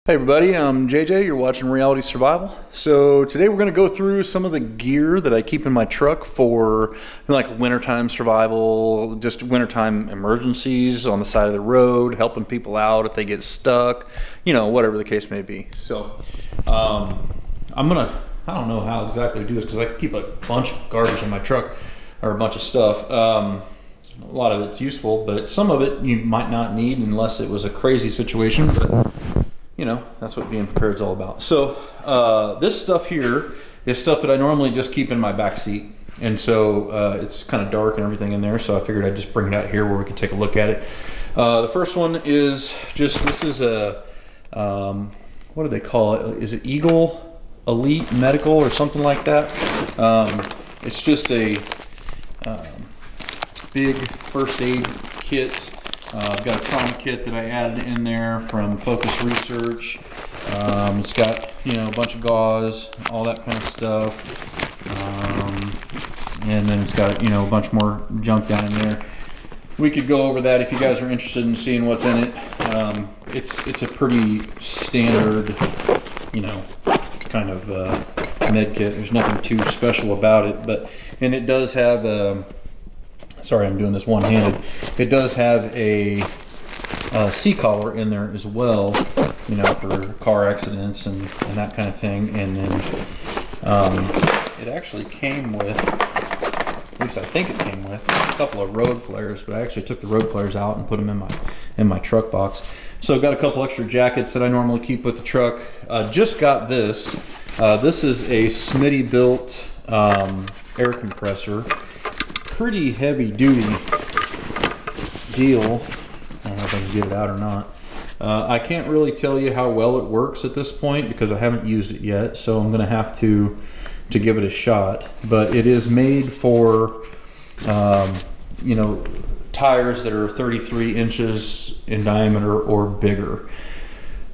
Hey everybody, I'm JJ, you're watching Reality Survival. So today we're going to go through some of the gear that I keep in my truck for like wintertime survival, just wintertime emergencies on the side of the road, helping people out if they get stuck, you know, whatever the case may be. So I don't know how exactly to do this because I keep a bunch of garbage in my truck, or a bunch of stuff. A lot of it's useful, but some of it you might not need unless it was a crazy situation. But you know, that's what being prepared is all about. So this stuff here is stuff that I normally just keep in my back seat. And so it's kind of dark and everything in there. So I figured I'd just bring it out here where we can take a look at it. The first one is just, this is a, what do they call it? Is it Eagle Elite Medical or something like that? It's just a big first aid kit. I've got a trauma kit that I added in there from Focus Research. It's got, you know, a bunch of gauze, all that kind of stuff. And then it's got, you know, a bunch more junk down in there. We could go over that if you guys are interested in seeing what's in it. It's a pretty standard, you know, kind of med kit. There's nothing too special about it, and it does have sorry, I'm doing this one-handed. It does have a C-collar in there as well, you know, for car accidents and that kind of thing. And then it actually came with, at least I think it came with, a couple of road flares, but I actually took the road flares out and put them in my truck box. So I've got a couple extra jackets that I normally keep with the truck. Just got this. This is a Smitty built air compressor. Pretty heavy duty deal. I don't know if I can get it out or not. I can't really tell you how well it works at this point because I haven't used it yet, so I'm going to have to give it a shot. But it is made for you know, tires that are 33 inches in diameter or bigger.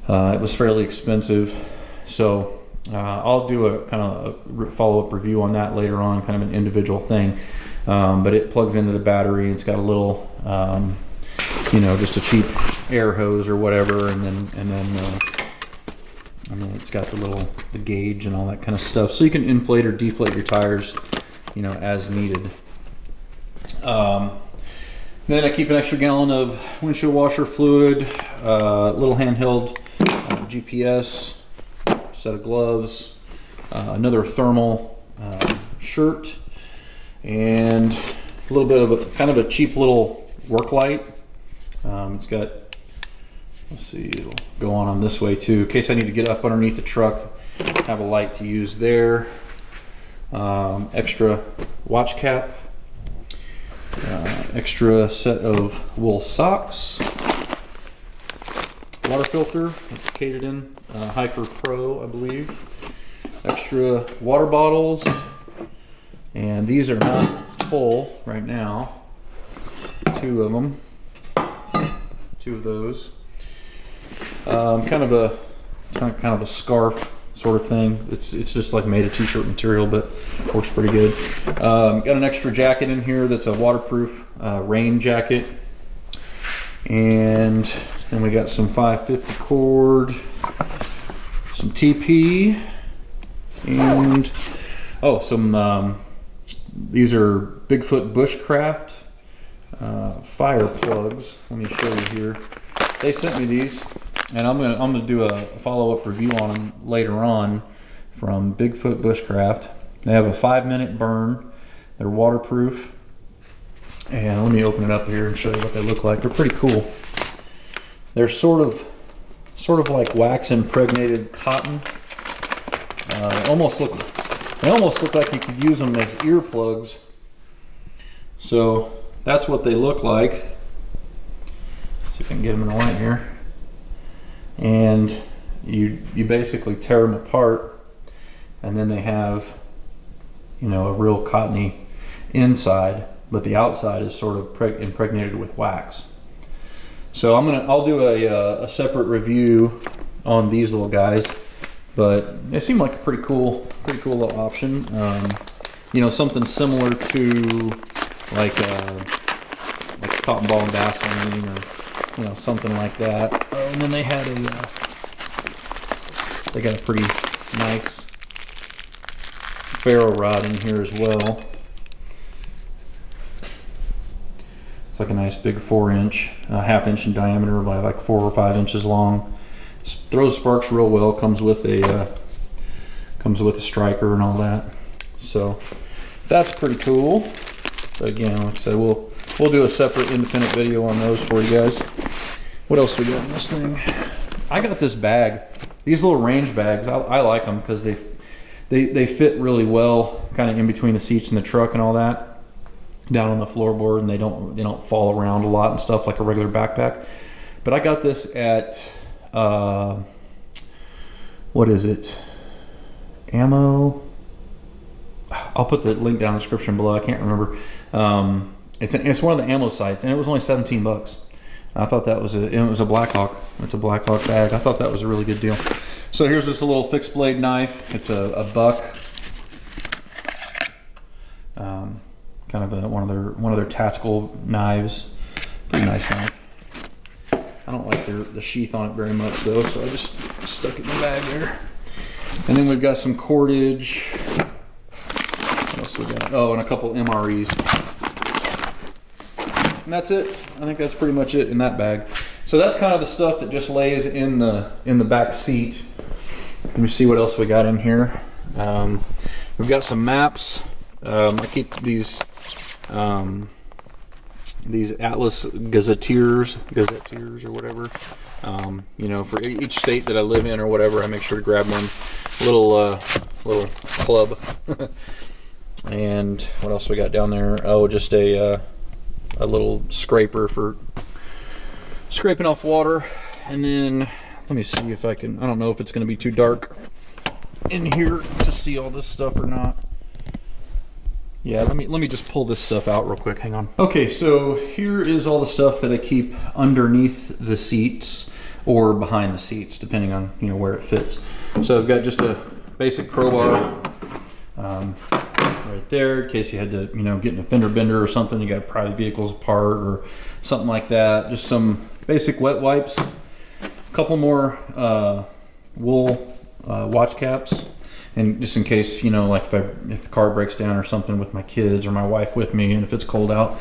It was fairly expensive, so I'll do a kind of a follow-up review on that later on, kind of an individual thing. But it plugs into the battery. It's got a little, you know, just a cheap air hose or whatever, and then it's got the gauge and all that kind of stuff, so you can inflate or deflate your tires, you know, as needed. Then I keep an extra gallon of windshield washer fluid, little handheld GPS, set of gloves, another thermal shirt, and a little bit of a kind of a cheap little work light. It's got, let's see, it'll go on this way too in case I need to get up underneath the truck, have a light to use there. Extra watch cap, extra set of wool socks, water filter, it's Katadyn Hiker Pro, I believe, extra water bottles. And these are not full right now. Two of them. Two of those. Kind of a scarf sort of thing. It's just like made of t-shirt material, but works pretty good. Got an extra jacket in here that's a waterproof rain jacket. And then we got some 550 cord, some TP, and some these are Bigfoot Bushcraft fire plugs. Let me show you here. They sent me these, and I'm gonna do a follow-up review on them later on from Bigfoot Bushcraft. They have a 5-minute burn. They're waterproof, and let me open it up here and show you what they look like. They're pretty cool. They're sort of like wax impregnated cotton. They almost look like you could use them as earplugs. So that's what they look like. See if I can get them in the light here. And you basically tear them apart, and then they have, you know, a real cottony inside, but the outside is sort of impregnated with wax. So I'll do a separate review on these little guys. But they seem like a pretty cool little option. You know, something similar to like cotton ball and Vaseline, or you know, something like that. And then they had They got a pretty nice ferro rod in here as well. It's like a nice big 4-inch, half-inch in diameter by like 4 or 5 inches long. Throws sparks real well. Comes with a striker and all that. So that's pretty cool. But again, like I said, we'll do a separate independent video on those for you guys. What else do we got in this thing? I got this bag. These little range bags, I like them because they fit really well, kind of in between the seats in the truck and all that, down on the floorboard, and they don't fall around a lot and stuff like a regular backpack. But I got this at what is it? Ammo. I'll put the link down in the description below. I can't remember. It's one of the ammo sites, and it was only 17 bucks. I thought that was it was a Blackhawk. It's a Blackhawk bag. I thought that was a really good deal. So here's this little fixed blade knife. It's a buck. Kind of one of their tactical knives. Pretty nice knife. I don't like the sheath on it very much though, so I just stuck it in the bag there. And then we've got some cordage. What else we got? Oh, and a couple MREs. And that's it. I think that's pretty much it in that bag. So that's kind of the stuff that just lays in the back seat. Let me see what else we got in here. We've got some maps. I keep these Atlas gazetteers or whatever. You know, for each state that I live in or whatever, I make sure to grab one little club. And what else we got down there? Oh, just a little scraper for scraping off water. And then let me see if I can, I don't know if it's going to be too dark in here to see all this stuff or not. Yeah, let me just pull this stuff out real quick. Hang on. Okay, so here is all the stuff that I keep underneath the seats or behind the seats, depending on where it fits. So I've got just a basic crowbar right there in case you had to get in a fender bender or something. You got to pry the vehicles apart or something like that. Just some basic wet wipes. A couple more wool watch caps. And just in case, like if the car breaks down or something with my kids or my wife with me, and if it's cold out.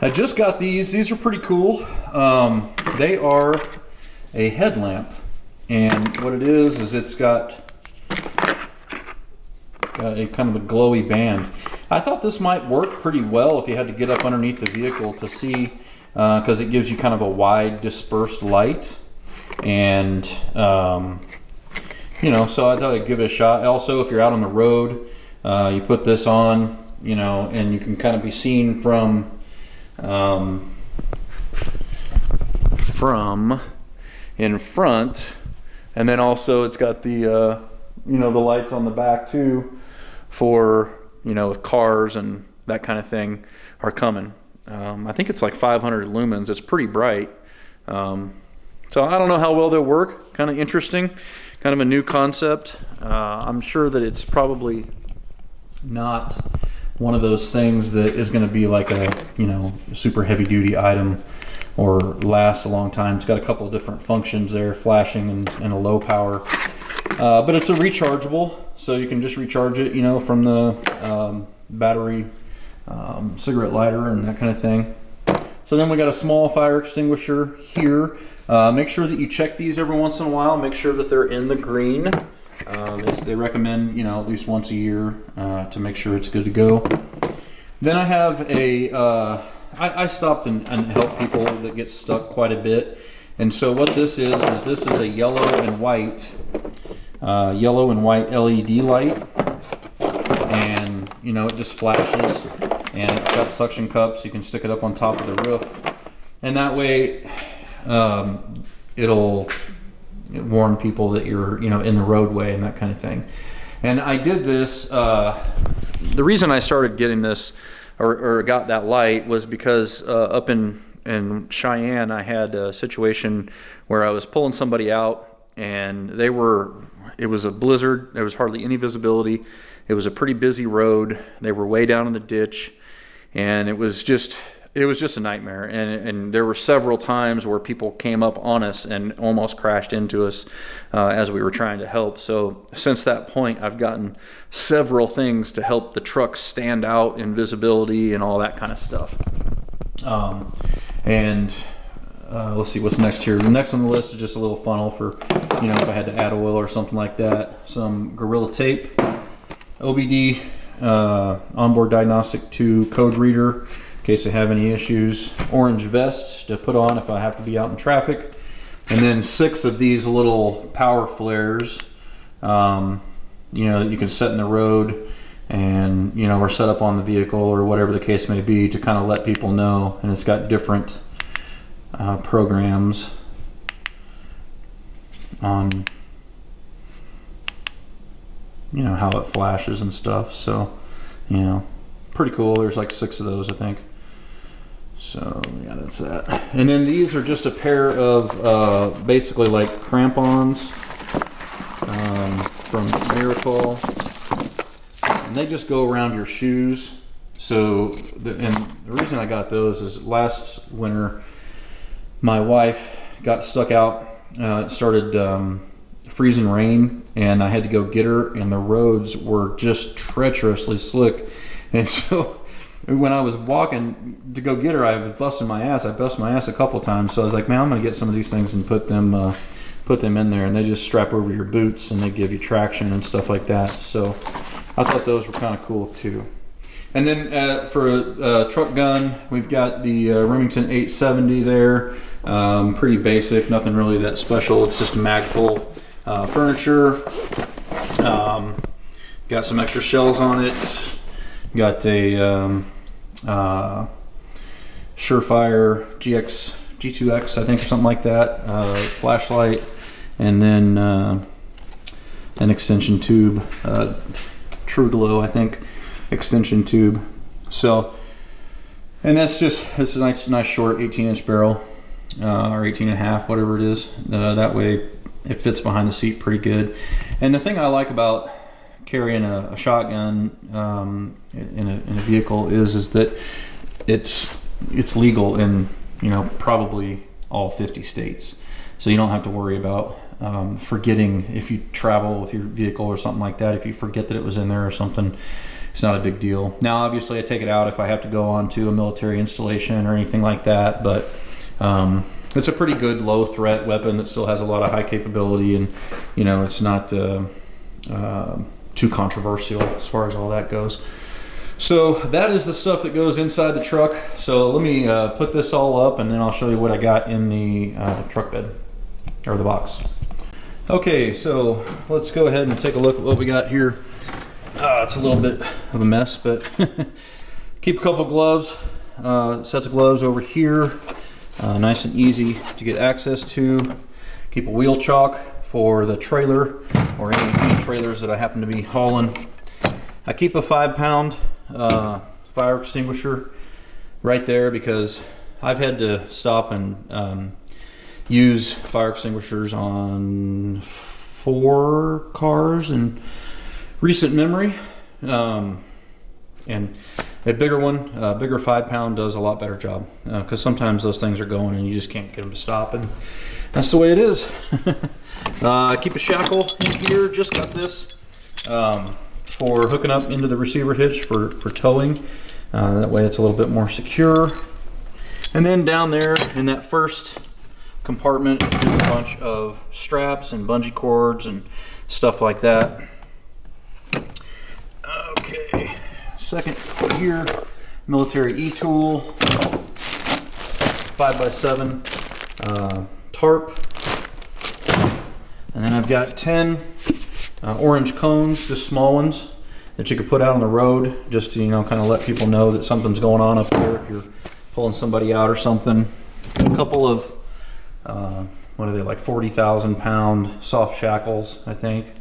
I just got these. These are pretty cool. They are a headlamp, and what it is it's got a kind of a glowy band. I thought this might work pretty well if you had to get up underneath the vehicle to see, because it gives you kind of a wide dispersed light, and so I thought I'd give it a shot. Also, if you're out on the road, you put this on, and you can kind of be seen from in front, and then also it's got the the lights on the back too, for if cars and that kind of thing are coming. I think it's like 500 lumens. It's pretty bright. So I don't know how well they'll work. Kind of interesting. Kind of a new concept. I'm sure that it's probably not one of those things that is going to be like a super heavy duty item or last a long time. It's got a couple of different functions there, flashing and a low power, but it's a rechargeable, so you can just recharge it from the battery, cigarette lighter and that kind of thing. So then we got a small fire extinguisher here. Make sure that you check these every once in a while. Make sure that they're in the green. They recommend, at least once a year to make sure it's good to go. Then I have I stopped and help people that get stuck quite a bit. And so what this is a yellow and white LED light. And, it just flashes, and it's got suction cups. You can stick it up on top of the roof. And that way, it'll warn people that you're in the roadway and that kind of thing. And I did this, the reason I started getting this or got that light was because up in Cheyenne I had a situation where I was pulling somebody out, and it was a blizzard. There was hardly any visibility. It was a pretty busy road. They were way down in the ditch, and it was just it was just a nightmare. And there were several times where people came up on us and almost crashed into us as we were trying to help. So since that point, I've gotten several things to help the truck stand out in visibility and all that kind of stuff. Let's see what's next here. The next on the list is just a little funnel for, you know, if I had to add oil or something like that. Some Gorilla Tape, OBD, onboard diagnostic 2 code reader in case I have any issues. Orange vest to put on if I have to be out in traffic. And then 6 of these little power flares, you know, that you can set in the road and, you know, or set up on the vehicle or whatever the case may be to kind of let people know. And it's got different programs on, you know, how it flashes and stuff. So, you know, pretty cool. There's like 6 of those, I think. So yeah, that's that. And then these are just a pair of basically like crampons from Miracle, and they just go around your shoes. So and the reason I got those is last winter my wife got stuck out. It started freezing rain, and I had to go get her, and the roads were just treacherously slick. And so when I was walking to go get her, I was busting my ass. I bust my ass a couple times. So I was like, man, I'm gonna get some of these things and put them in there, and they just strap over your boots and they give you traction and stuff like that. So I thought those were kind of cool too. And then for a truck gun, we've got the Remington 870 there. Pretty basic, nothing really that special. It's just a Magpul furniture. Got some extra shells on it. Got a Surefire G2X, I think, or something like that. Flashlight, and then an extension tube, True Glow, I think, extension tube. So, and it's a nice short 18-inch barrel, or 18 and a half, whatever it is. That way it fits behind the seat pretty good. And the thing I like about carrying a shotgun in a vehicle is that it's legal in, you know, probably all 50 states. So you don't have to worry about forgetting if you travel with your vehicle or something like that. If you forget that it was in there or something, it's not a big deal. Now, obviously, I take it out if I have to go on to a military installation or anything like that, but it's a pretty good low threat weapon that still has a lot of high capability, and, you know, it's not too controversial as far as all that goes. So that is the stuff that goes inside the truck. So let me put this all up, and then I'll show you what I got in the truck bed, or the box. Okay, so let's go ahead and take a look at what we got here. It's a little bit of a mess, but keep a couple gloves, sets of gloves over here, nice and easy to get access to. Keep a wheel chock for the trailer, or any trailers that I happen to be hauling. I keep a 5-pound fire extinguisher right there because I've had to stop and use fire extinguishers on 4 cars in recent memory, and a bigger one, bigger 5-pound does a lot better job, because sometimes those things are going and you just can't get them to stop, and that's the way it is. I keep a shackle in here, just got this for hooking up into the receiver hitch for towing. That way it's a little bit more secure. And then down there in that first compartment, there's a bunch of straps and bungee cords and stuff like that. Okay, second here, military e-tool, 5x7 tarp, and then I've got 10 orange cones, just small ones that you could put out on the road, just to, you know, kind of let people know that something's going on up there if you're pulling somebody out or something. A couple of what are they, like 40,000 pound soft shackles, I think.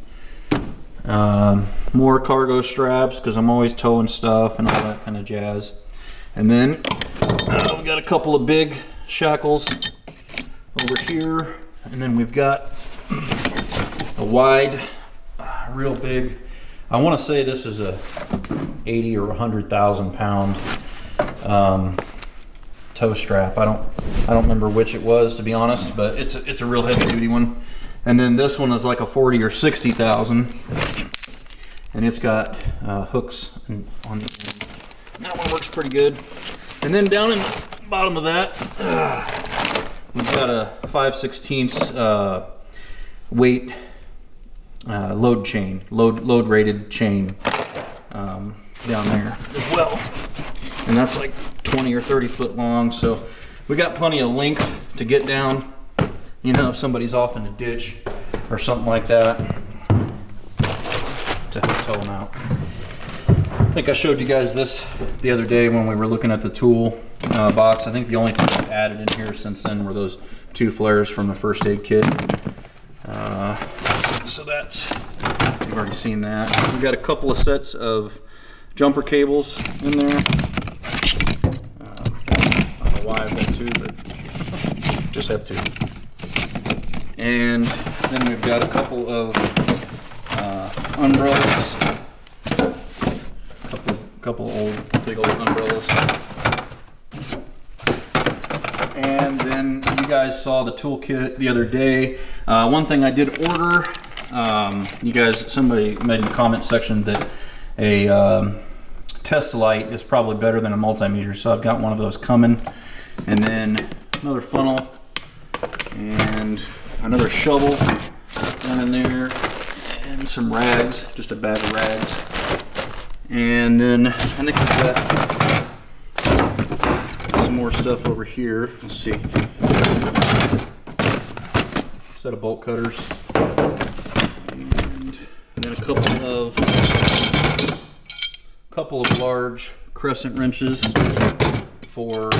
More cargo straps, because I'm always towing stuff and all that kind of jazz. And then we've got a couple of big shackles over here, and then we've got a wide, real big, I want to say this is a 80 or 100,000 pound toe strap. I don't remember which it was, to be honest, but it's a real heavy duty one. And then this one is like a 40 or 60,000, and it's got hooks on the end. That one works pretty good. And then down in the bottom of that, we've got a 5/16 weight load chain, load rated chain down there as well. And that's like 20 or 30 foot long, so we got plenty of length to get down, you know, if somebody's off in a ditch or something like that, to tow them out. I think I showed you guys this the other day when we were looking at the tool box. I think the only thing I've added in here since then were those 2 flares from the first aid kit. So that's, you've already seen that. We've got a couple of sets of jumper cables in there. I don't know why I've got 2, but just have 2. And then we've got a couple of umbrellas. Couple big old umbrellas. And then you guys saw the toolkit the other day. One thing I did order, you guys, somebody made in the comment section that a test light is probably better than a multimeter, so I've got one of those coming. And then another funnel and another shovel down in there, and some rags, just a bag of rags. And then I think we've got some more stuff over here. Let's see. Set of bolt cutters. And then a couple of large crescent wrenches for,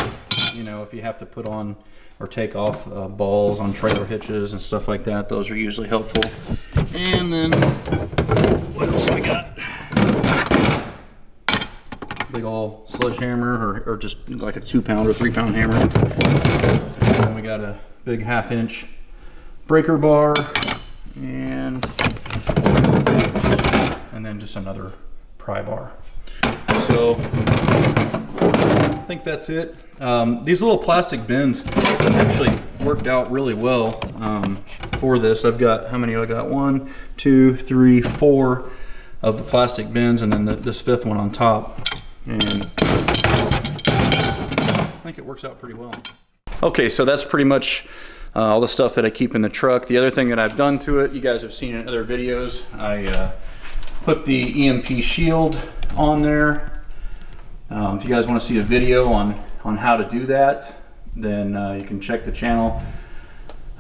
you know, if you have to put on or take off balls on trailer hitches and stuff like that. Those are usually helpful. And then what else we got? Big old sledgehammer, or just like a 2-pound or 3-pound hammer. And we got a big 1/2 inch breaker bar, and then just another pry bar. So I think that's it. These little plastic bins actually worked out really well for this. I've got, how many have I got? 1, 2, 3, 4 of the plastic bins, and then this 5th one on top. And I think it works out pretty well. Okay, so that's pretty much all the stuff that I keep in the truck. The other thing that I've done to it, you guys have seen in other videos, I put the EMP shield on there. If you guys want to see a video on how to do that, then you can check the channel.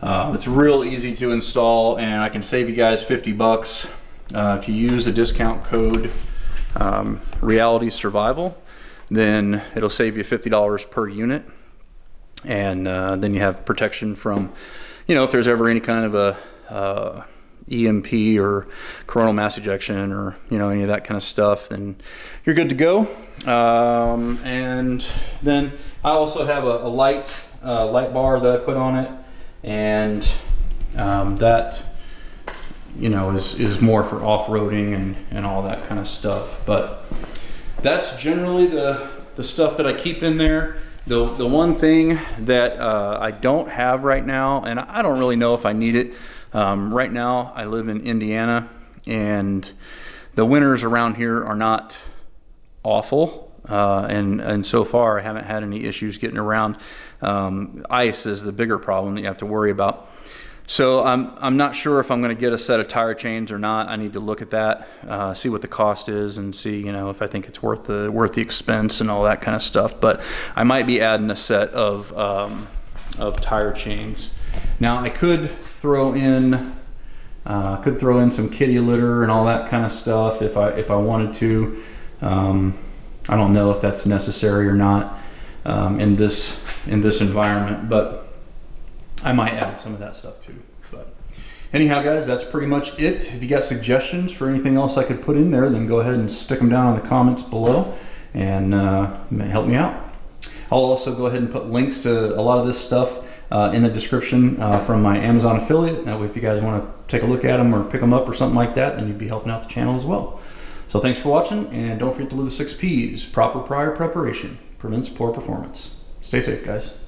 It's real easy to install, and I can save you guys 50 bucks if you use the discount code Reality Survival. Then it'll save you $50 per unit, and then you have protection from, you know, if there's ever any kind of a EMP or coronal mass ejection, or, you know, any of that kind of stuff, then you're good to go. And then I also have a light bar that I put on it, and that, you know, is more for off-roading and all that kind of stuff. But that's generally the stuff that I keep in there. The one thing that I don't have right now, and I don't really know if I need it, right now I live in Indiana, and the winters around here are not awful, and so far I haven't had any issues getting around. Ice is the bigger problem that you have to worry about. So I'm not sure if I'm going to get a set of tire chains or not. I need to look at that, see what the cost is, and see, you know, if I think it's worth the expense and all that kind of stuff. But I might be adding a set of tire chains. Now I could throw in some kitty litter and all that kind of stuff if I wanted to. I don't know if that's necessary or not in this environment, but I might add some of that stuff too. But anyhow, guys, that's pretty much it. If you got suggestions for anything else I could put in there, then go ahead and stick them down in the comments below, and help me out. I'll also go ahead and put links to a lot of this stuff in the description from my Amazon affiliate. That way, if you guys want to take a look at them or pick them up or something like that, then you'd be helping out the channel as well. So thanks for watching, and don't forget to live the 6 P's. Proper prior preparation prevents poor performance. Stay safe, guys.